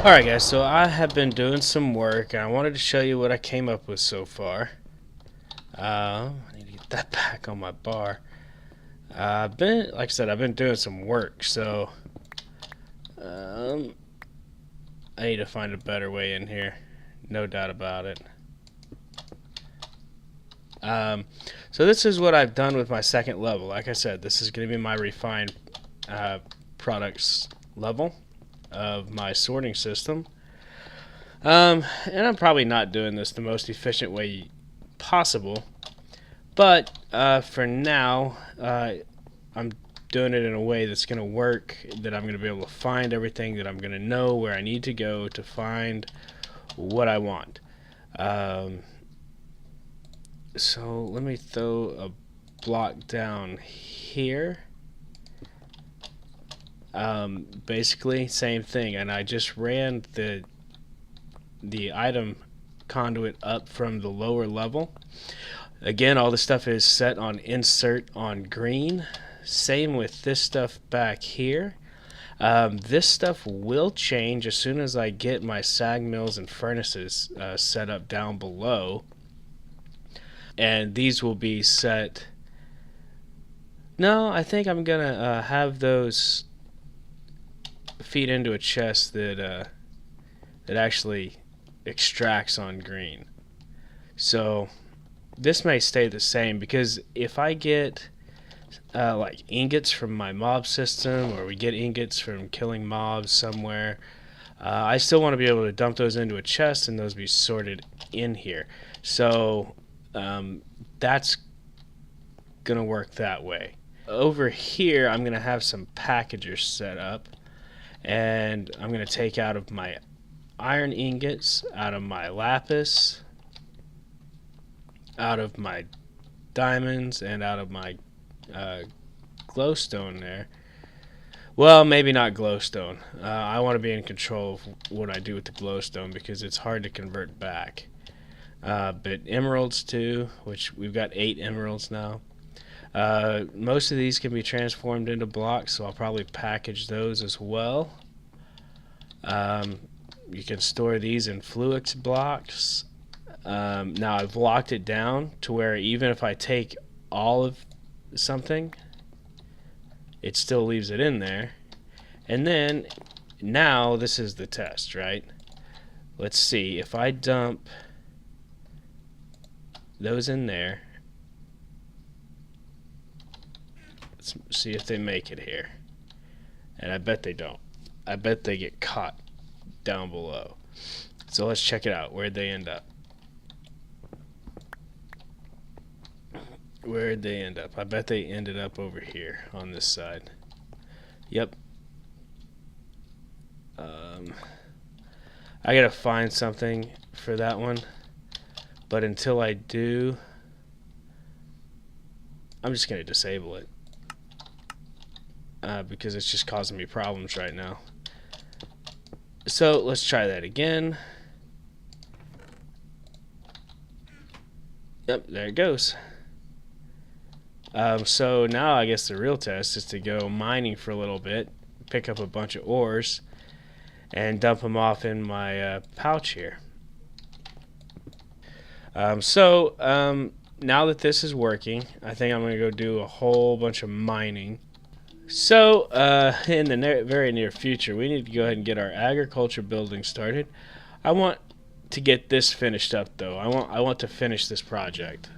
Alright guys, so I have been doing some work and I wanted to show you what I came up with so far. I need to get that back on my bar. Like I said, I've been doing some work, so I need to find a better way in here. No doubt about it. So this is what I've done with my second level. Like I said, this is going to be my refined products level of my sorting system. And I'm probably not doing this the most efficient way possible, but for now I'm doing it in a way that's going to work, that I'm going to be able to find everything, that I'm going to know where I need to go to find what I want. So let me throw a block down here. Basically same thing, and I just ran the item conduit up from the lower level. Again, all the stuff is set on insert on green. Same with this stuff back here. This stuff will change as soon as I get my sag mills and furnaces set up down below, and these will be set. No, I think I'm gonna have those feed into a chest that actually extracts on green. So this may stay the same, because if I get like ingots from my mob system, or we get ingots from killing mobs somewhere, I still want to be able to dump those into a chest and those be sorted in here. So that's gonna work that way. Over here I'm gonna have some packagers set up, and I'm going to take out of my iron ingots, out of my lapis, out of my diamonds, and out of my glowstone there. Well, maybe not glowstone. I want to be in control of what I do with the glowstone, because it's hard to convert back. But emeralds too, which we've got 8 emeralds now. Most of these can be transformed into blocks, so I'll probably package those as well. You can store these in Fluix blocks. Now I've locked it down to where even if I take all of something, it still leaves it in there. And then now this is the test, right? Let's see if I dump those in there. Let's see if they make it here. And I bet they don't. I bet they get caught down below. So let's check it out. Where'd they end up? Where'd they end up? I bet they ended up over here on this side. Yep. I gotta find something for that one. But until I do, I'm just gonna disable it. Because it's just causing me problems right now. So let's try that again. Yep, there it goes. So now I guess the real test is to go mining for a little bit, pick up a bunch of ores, and dump them off in my pouch here. Now that this is working, I think I'm going to go do a whole bunch of mining. So, in the very near future, we need to go ahead and get our agriculture building started. I want to get this finished up, though. I want to finish this project.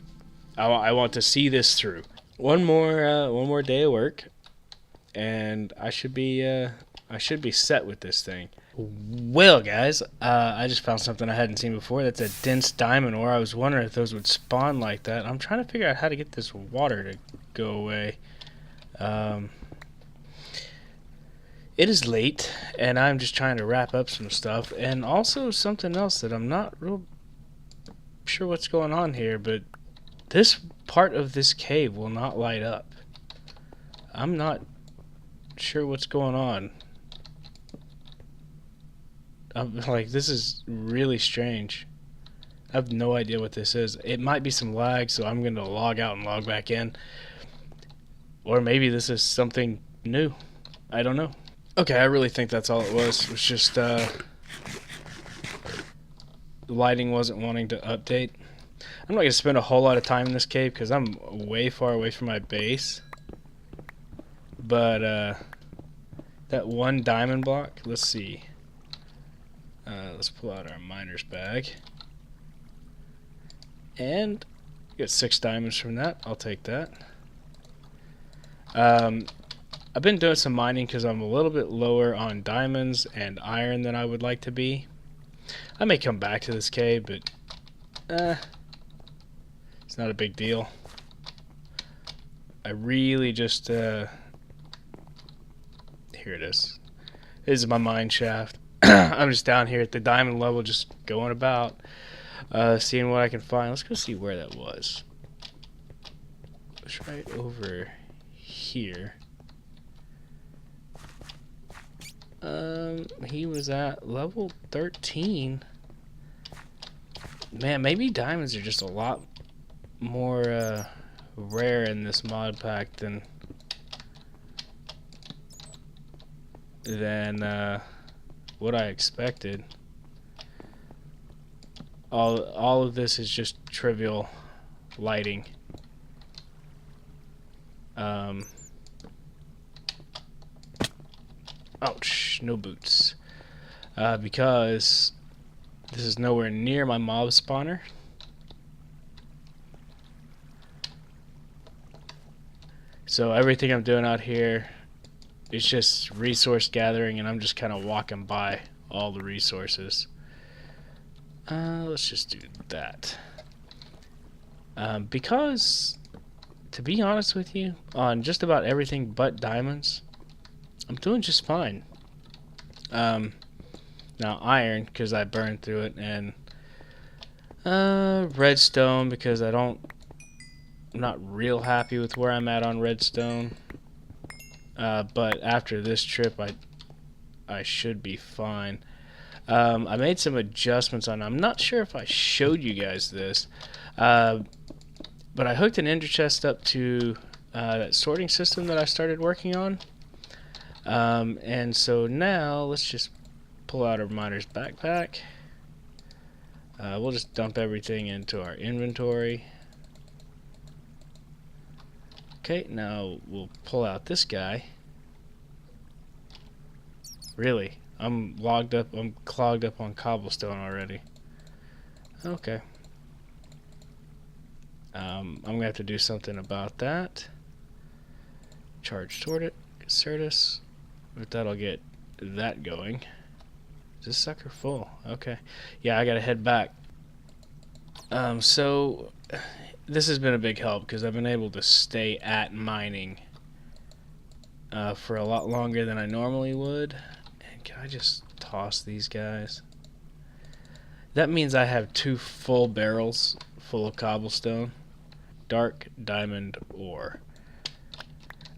I want to see this through. One more day of work, and I should be set with this thing. Well, guys, I just found something I hadn't seen before. That's a dense diamond ore. I was wondering if those would spawn like that. I'm trying to figure out how to get this water to go away. It is late, and I'm just trying to wrap up some stuff, and also something else that I'm not real sure what's going on here, but this part of this cave will not light up. I'm not sure what's going on. Like, this is really strange. I have no idea what this is. It might be some lag, so I'm going to log out and log back in. Or maybe this is something new. I don't know. Okay, I really think that's all it was. It was just the lighting wasn't wanting to update. I'm not going to spend a whole lot of time in this cave because I'm way far away from my base. But that one diamond block, let's see. Let's pull out our miner's bag. And get 6 diamonds from that. I'll take that. I've been doing some mining because I'm a little bit lower on diamonds and iron than I would like to be. I may come back to this cave, but it's not a big deal. I really just here it is. This is my mine shaft. I'm just down here at the diamond level, just going about, seeing what I can find. Let's go see where that was. It's right over here. He was at level 13. Man, maybe diamonds are just a lot more rare in this mod pack than what I expected. All of this is just trivial lighting. Ouch, no boots. Because this is nowhere near my mob spawner. So everything I'm doing out here is just resource gathering, and I'm just kind of walking by all the resources. Let's just do that. Because, to be honest with you, on just about everything but diamonds, I'm doing just fine. Now iron, because I burned through it, and redstone, because I'm not real happy with where I'm at on redstone. But after this trip, I should be fine. I made some adjustments on. I'm not sure if I showed you guys this, but I hooked an ender chest up to that sorting system that I started working on. And so now let's just pull out our miner's backpack. We'll just dump everything into our inventory. Okay, now we'll pull out this guy. Really? I'm clogged up on cobblestone already. Okay. I'm gonna have to do something about that. Charge toward it, Certus. With that, I'll get that going. Is this sucker full? Okay. Yeah, I gotta head back. So this has been a big help because I've been able to stay at mining for a lot longer than I normally would. And can I just toss these guys? That means I have 2 full barrels full of cobblestone. Dark diamond ore.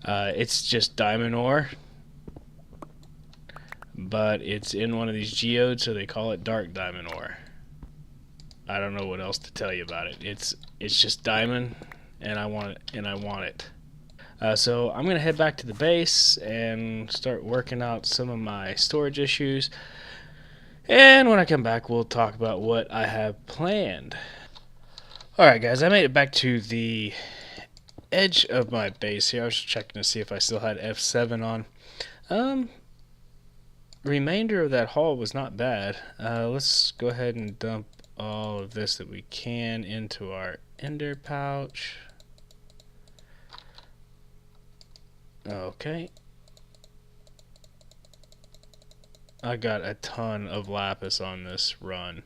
It's just diamond ore, but it's in one of these geodes, so they call it dark diamond ore. I don't know what else to tell you about it. It's just diamond, and I want it. So I'm gonna head back to the base and start working out some of my storage issues. And when I come back, we'll talk about what I have planned. Alright guys, I made it back to the edge of my base here. I was just checking to see if I still had F7 on. Remainder of that haul was not bad. Let's go ahead and dump all of this that we can into our ender pouch. Okay. I got a ton of lapis on this run.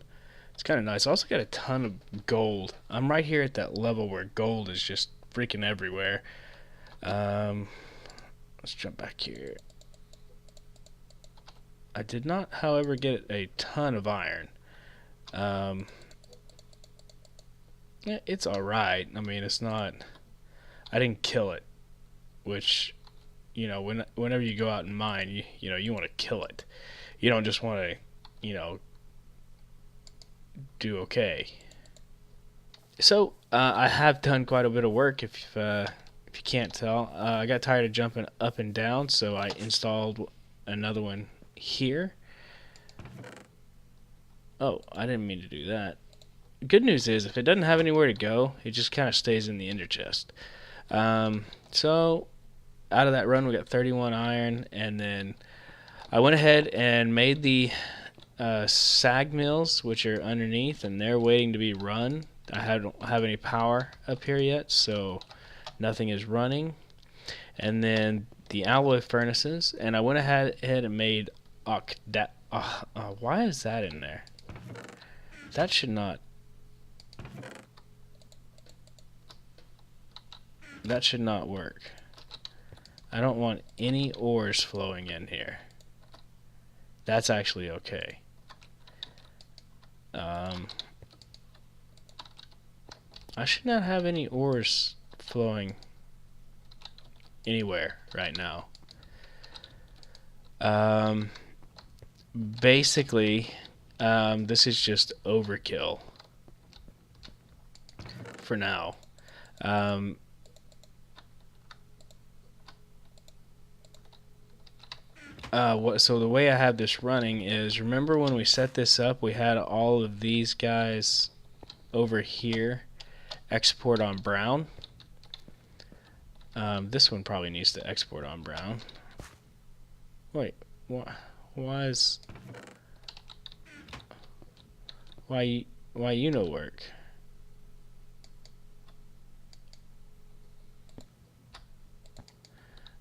It's kind of nice. I also got a ton of gold. I'm right here at that level where gold is just freaking everywhere. Let's jump back here. I did not, however, get a ton of iron. Yeah, it's alright. I mean, it's not... I didn't kill it. Which, you know, whenever you go out and mine, you want to kill it. You don't just want to, do okay. So I have done quite a bit of work. If you can't tell, I got tired of jumping up and down, so I installed another one here. Oh, I didn't mean to do that. Good news is, if it doesn't have anywhere to go, it just kind of stays in the ender chest. So out of that run, we got 31 iron, and then I went ahead and made the sag mills, which are underneath, and they're waiting to be run. I don't have any power up here yet, so nothing is running. And then the alloy furnaces, and I went ahead and made why is that in there? That should not work. I don't want any ores flowing in here. That's actually okay. I should not have any ores flowing anywhere right now. Basically, this is just overkill for now. So the way I have this running is, remember when we set this up, we had all of these guys over here export on brown. This one probably needs to export on brown. Wait, why you no work?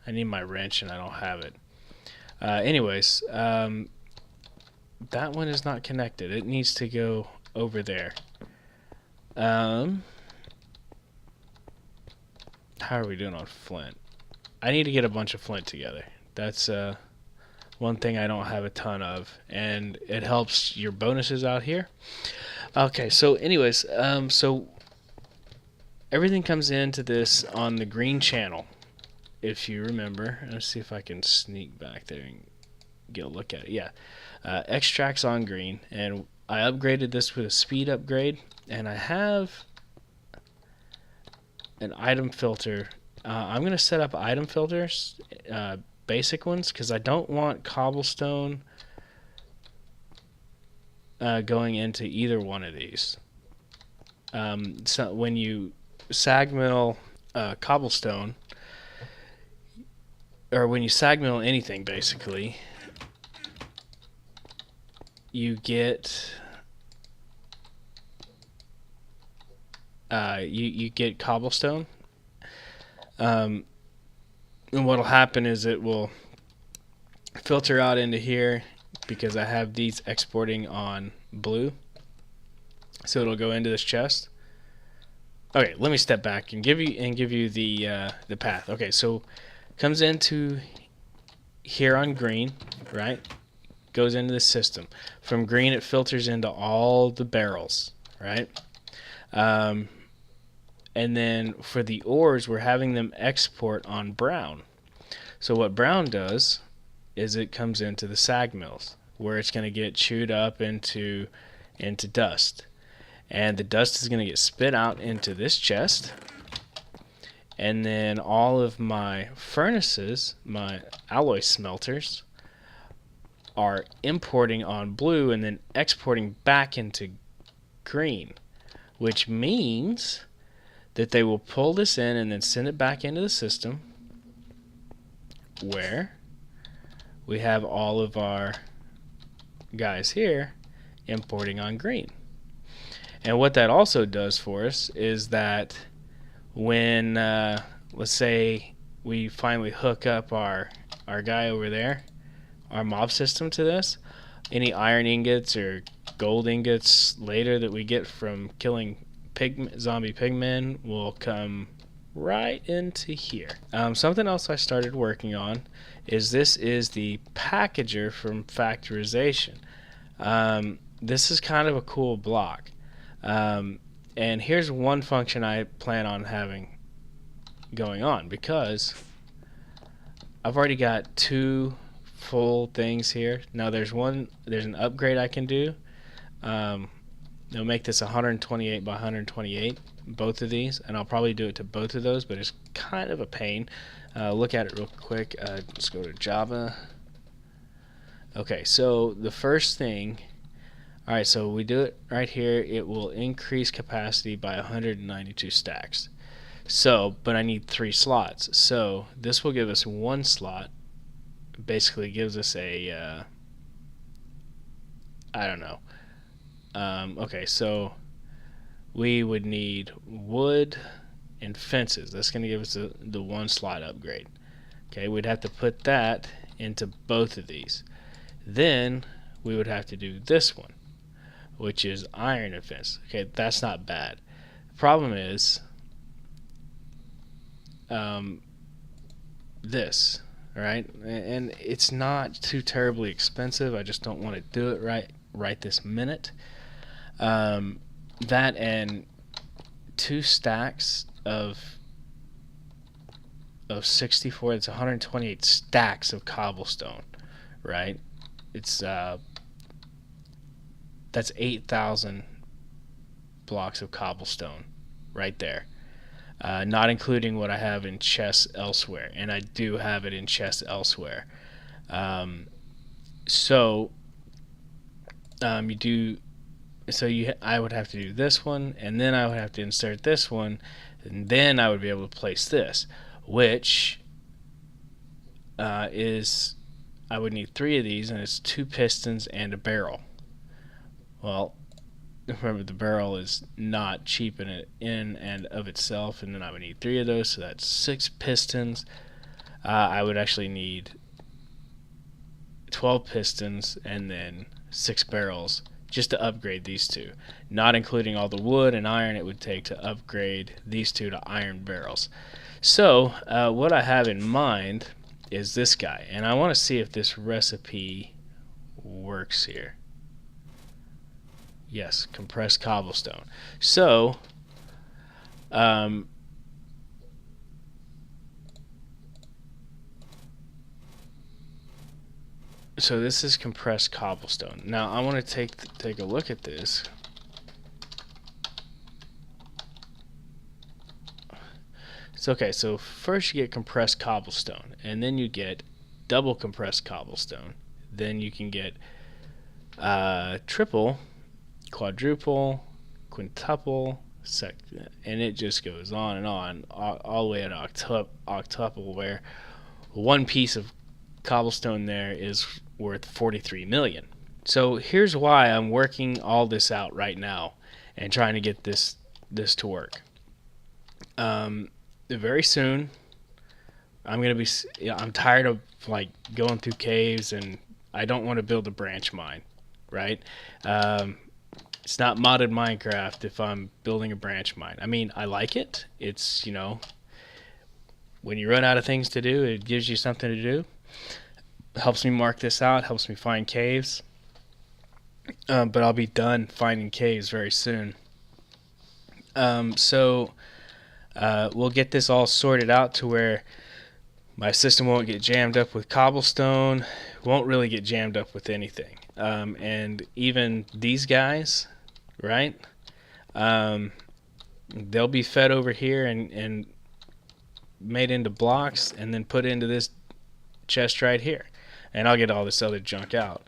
I need my wrench and I don't have it. Anyways, that one is not connected. It needs to go over there. How are we doing on flint? I need to get a bunch of flint together. That's one thing I don't have a ton of, and it helps your bonuses out here. Okay, so anyways, so everything comes into this on the green channel, if you remember. Let's see if I can sneak back there and get a look at it. Yeah, extracts on green, and I upgraded this with a speed upgrade, and I have an item filter. I'm going to set up item filters, basic ones, because I don't want cobblestone going into either one of these. So when you sag mill cobblestone, or when you sag mill anything, basically, you get you get cobblestone. And what'll happen is it will filter out into here, because I have these exporting on blue, so it'll go into this chest. Okay, let me step back and give you the path. Okay, so comes into here on green, right? Goes into the system. From green, it filters into all the barrels, right? And then for the ores, we're having them export on brown. So what brown does is it comes into the sag mills, where it's going to get chewed up into dust. And the dust is going to get spit out into this chest. And then all of my furnaces, my alloy smelters, are importing on blue and then exporting back into green, which means that they will pull this in and then send it back into the system, where we have all of our guys here importing on green. And what that also does for us is that when let's say we finally hook up our guy over there, our mob system, to this, any iron ingots or gold ingots later that we get from killing zombie pigmen will come right into here. Something else I started working on is this is the packager from factorization. This is kind of a cool block. And here's one function I plan on having going on, because I've already got 2 full things here. Now there's an upgrade I can do, They'll make this 128 by 128, both of these, and I'll probably do it to both of those, but it's kind of a pain. Look at it real quick. Let's go to Java. Okay, so the first thing, alright, so we do it right here. It will increase capacity by 192 stacks. So, but I need 3 slots. So this will give us 1 slot. Basically gives us a, I don't know. Okay, so we would need wood and fences. That's going to give us the 1 slot upgrade. Okay, we'd have to put that into both of these. Then we would have to do this one, which is iron and fence. Okay, that's not bad. The problem is this, right? And it's not too terribly expensive. I just don't want to do it right this minute. That and 2 stacks of 64. It's 128 stacks of cobblestone, right? It's that's 8,000 blocks of cobblestone right there, not including what I have in chests elsewhere, and I do have it in chests elsewhere. I would have to do this one, and then I would have to insert this one, and then I would be able to place this, which is, I would need 3 of these, and it's 2 pistons and a barrel. Well, remember, the barrel is not cheap in and of itself, and then I would need 3 of those, so that's 6 pistons. I would actually need 12 pistons and then 6 barrels just to upgrade these 2, not including all the wood and iron it would take to upgrade these 2 to iron barrels. So what I have in mind is this guy, and I want to see if this recipe works here. Yes, compressed cobblestone. So so this is compressed cobblestone. Now I want to take a look at this. So okay, so first you get compressed cobblestone, and then you get double compressed cobblestone. Then you can get triple, quadruple, quintuple, and it just goes on and on, all the way at octuple, where 1 piece of cobblestone there is worth 43 million. So here's why I'm working all this out right now and trying to get this to work. Very soon I'm tired of like going through caves, and I don't want to build a branch mine, right? It's not modded Minecraft if I'm building a branch mine. I mean, I like it. It's, when you run out of things to do, it gives you something to do. It helps me mark this out, helps me find caves. But I'll be done finding caves very soon. So we'll get this all sorted out to where my system won't get jammed up with cobblestone, won't really get jammed up with anything. And even these guys, right? They'll be fed over here and made into blocks and then put into this chest right here. And I'll get all this other junk out.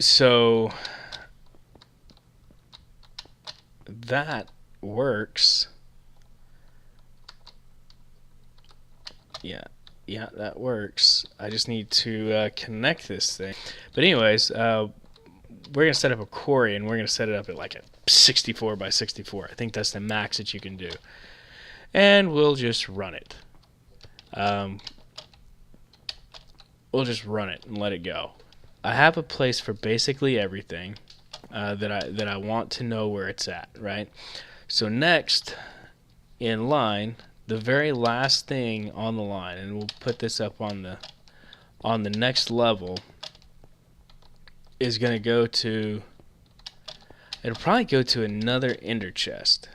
So that works. Yeah, that works. I just need to connect this thing. But anyways, we're going to set up a quarry, and we're going to set it up at like a 64 by 64. I think that's the max that you can do. And we'll just run it. We'll just run it and let it go. I have a place for basically everything that I want to know where it's at, right? So next in line, the very last thing on the line, and we'll put this up on the next level, is going to go to, it'll probably go to another ender chest.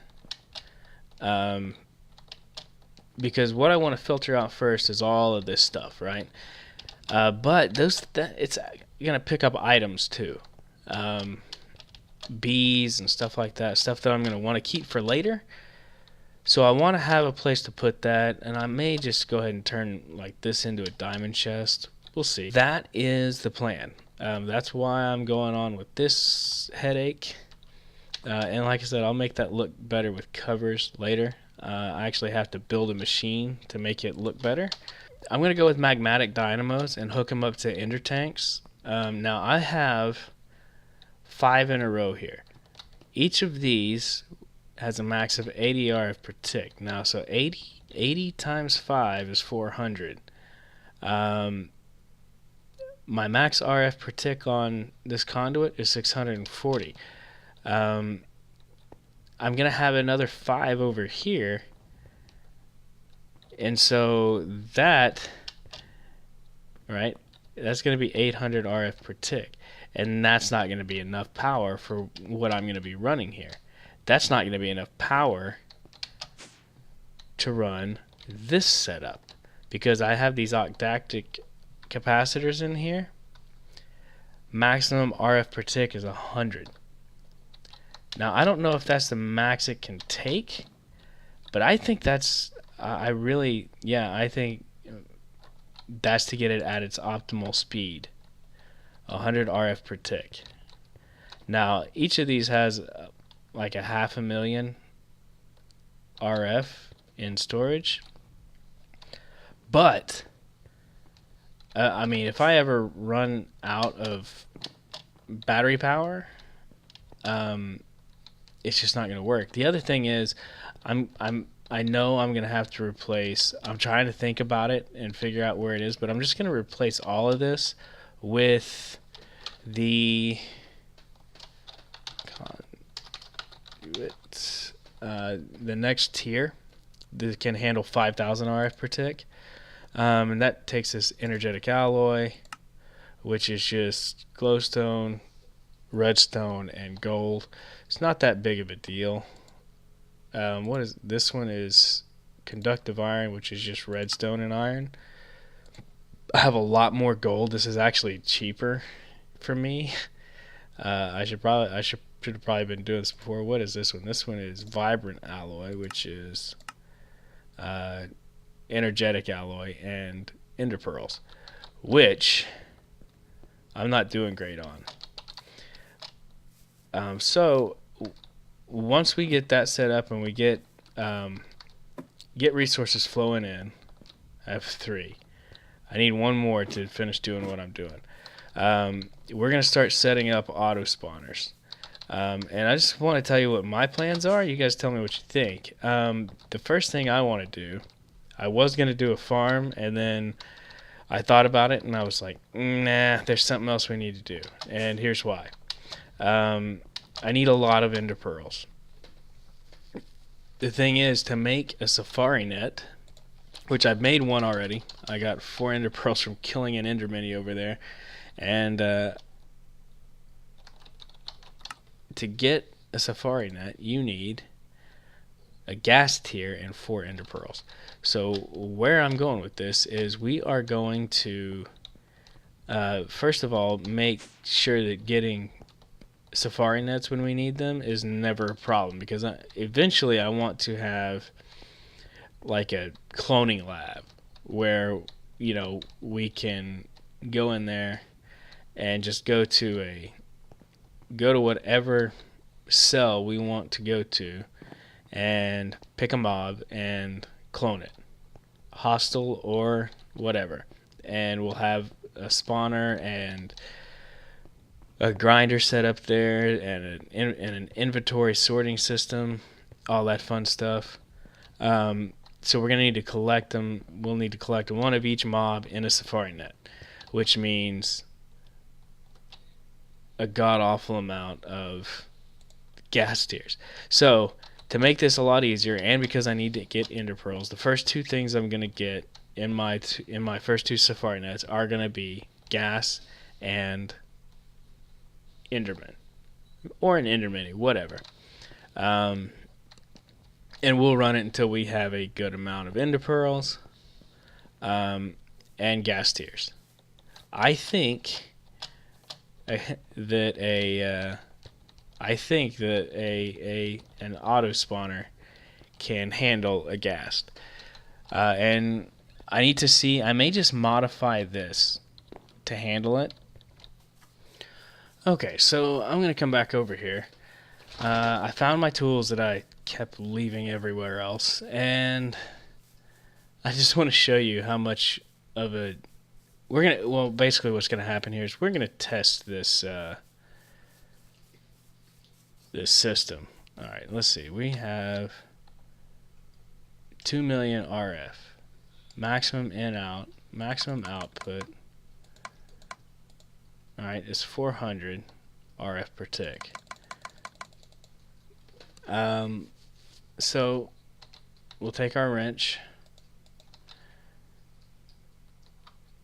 Because what I want to filter out first is all of this stuff, right? But it's going to pick up items too. bees and stuff like that, stuff that I'm going to want to keep for later. So I want to have a place to put that, and I may just go ahead and turn like this into a diamond chest. We'll see. That is the plan. That's why I'm going on with this headache. And like I said, I'll make that look better with covers later. I actually have to build a machine to make it look better. I'm going to go with magmatic dynamos and hook them up to ender tanks. Now I have 5 in a row here. Each of these has a max of 80 RF per tick. Now, so 80 times 5 is 400. My max RF per tick on this conduit is 640. I'm going to have another 5 over here. And so that, right, that's going to be 800 RF per tick. And that's not going to be enough power for what I'm going to be running here. That's not going to be enough power to run this setup because I have these octactic capacitors in here. Maximum RF per tick is 100. Now I don't know if that's the max it can take, but I think that's I think that's to get it at its optimal speed. 100 RF per tick. Now each of these has like a 500,000 RF in storage, but I mean, if I ever run out of battery power, it's just not going to work. The other thing is, I know I'm going to have to replace. I'm trying to think about it and figure out where it is, but I'm just going to replace all of this with the the next tier that can handle 5,000 RF per tick, and that takes this energetic alloy, which is just glowstone, redstone, and gold. It's not that big of a deal. What is this one? Is conductive iron, which is just redstone and iron. I have a lot more gold. This is actually cheaper for me. I should have probably been doing this before. What is this one? This one is vibrant alloy, which is energetic alloy and ender pearls, which I'm not doing great on. So once we get that set up and we get resources flowing in, I have 3. I need 1 more to finish doing what I'm doing. We're going to start setting up auto spawners. And I just want to tell you what my plans are. You guys tell me what you think. The first thing I want to do, I was going to do a farm, and then I thought about it, and I was like, nah, there's something else we need to do. And here's why. I need a lot of ender pearls. The thing is, to make a safari net, which I've made one already. I got 4 ender pearls from killing an ender mini over there. And to get a safari net, you need a gas tier and 4 ender pearls. So where I'm going with this is we are going to first of all make sure that getting safari nets when we need them is never a problem, because eventually I want to have like a cloning lab where, you know, we can go in there and just go to whatever cell we want to go to and pick a mob and clone it, hostile or whatever, and we'll have a spawner and a grinder set up there and an inventory sorting system, all that fun stuff. So we're going to need to collect them. We'll need to collect 1 of each mob in a safari net, which means a god-awful amount of gas tiers. So to make this a lot easier, and because I need to get ender pearls, the first 2 things I'm going to get in my first 2 safari nets are going to be gas and enderman, or an enderman, whatever. And we'll run it until we have a good amount of ender pearls and gas tiers. I think I think that an auto spawner can handle a ghast. And I need to see, I may just modify this to handle it. Okay, so I'm going to come back over here. I found my tools that I kept leaving everywhere else, and I just want to show you how much of a... well, basically what's going to happen here is we're going to test this this system. Alright, let's see. We have 2 million RF. Maximum in out. Maximum output. Alright, it's 400 RF per tick. So we'll take our wrench,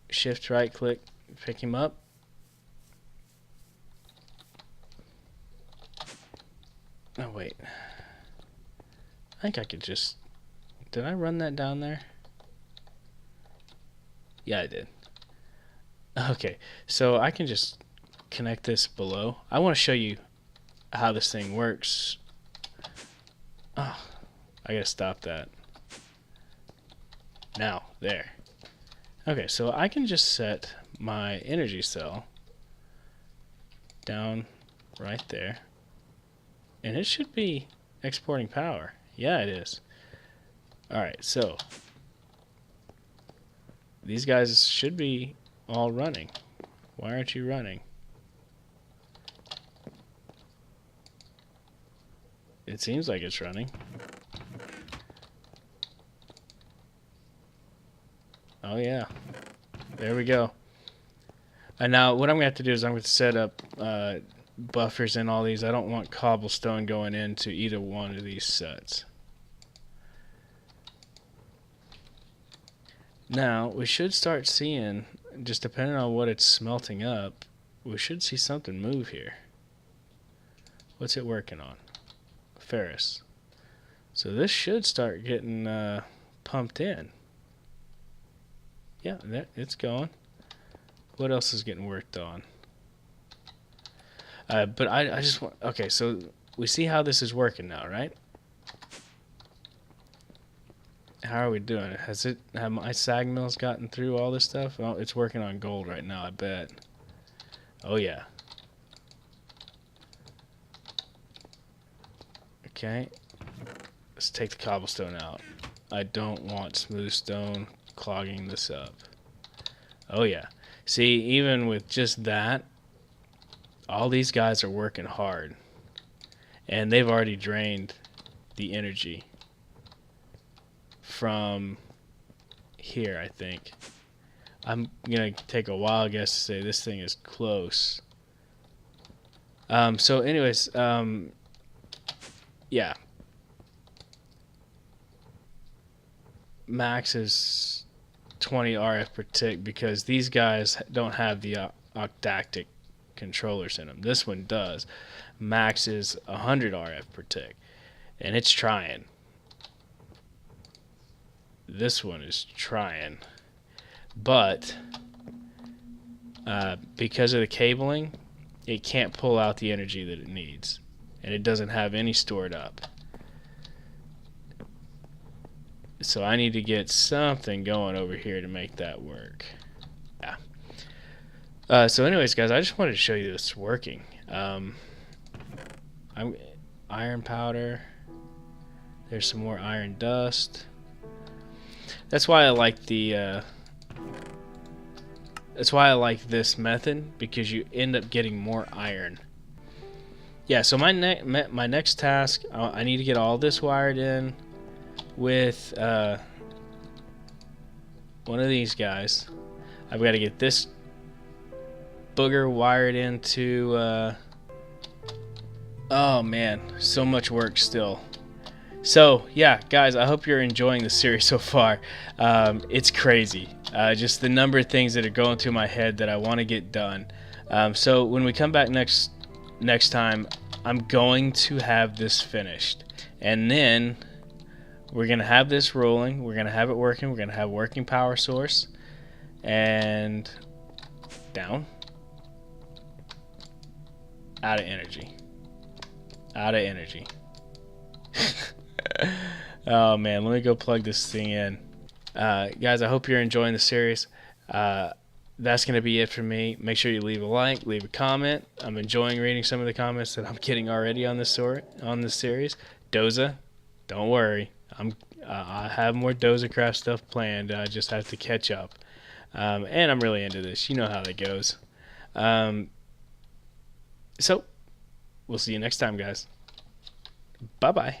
shift right click, pick him up. Oh wait, I think I could just, did I run that down there? Yeah, I did. Okay, so I can just connect this below. I want to show you how this thing works. Oh, I gotta stop that. Now, there. Okay, so I can just set my energy cell down right there, and it should be exporting power. Yeah, it is. Alright, so these guys should be all running. Why aren't you running? It seems like it's running. Oh yeah, there we go. And now what I'm going to have to do is I'm going to set up buffers in all these. I don't want cobblestone going into either one of these sets. Now we should start seeing, just depending on what it's smelting up, we should see something move here. What's it working on? Ferrous. So this should start getting pumped in. Yeah, it's going. What else is getting worked on? But I just want... Okay, so we see how this is working now, right? How are we doing? Have my sag mills gotten through all this stuff? Oh, it's working on gold right now, I bet. Oh, yeah. Okay. Let's take the cobblestone out. I don't want smooth stone clogging this up. Oh yeah. See, even with just that, all these guys are working hard. And they've already drained the energy from here, I think. I'm gonna take a wild guess to say this thing is close. So anyways, yeah. Max is 20 RF per tick because these guys don't have the octactic controllers in them. This one does. Max is 100 RF per tick, and it's trying. This one is trying, but because of the cabling, it can't pull out the energy that it needs, and it doesn't have any stored up. So I need to get something going over here to make that work. Yeah. So anyways, guys, I just wanted to show you this working. I'm iron powder. There's some more iron dust. That's why I like the. That's why I like this method, because you end up getting more iron. Yeah. So my next task, I need to get all this wired in with one of these guys. I've got to get this booger wired into oh man, so much work still. So yeah, guys, I hope you're enjoying the series so far. It's crazy, just the number of things that are going through my head that I want to get done. So when we come back next time, I'm going to have this finished, and then we're going to have this rolling, we're going to have it working, we're going to have working power source, and down, Out of energy. Out of energy. Oh man, let me go plug this thing in. Guys, I hope you're enjoying the series. That's going to be it for me. Make sure you leave a like, leave a comment. I'm enjoying reading some of the comments that I'm getting already on this series. Doza, don't worry. I have more Doza Craft stuff planned. I just have to catch up. And I'm really into this. You know how that goes. So, we'll see you next time, guys. Bye-bye.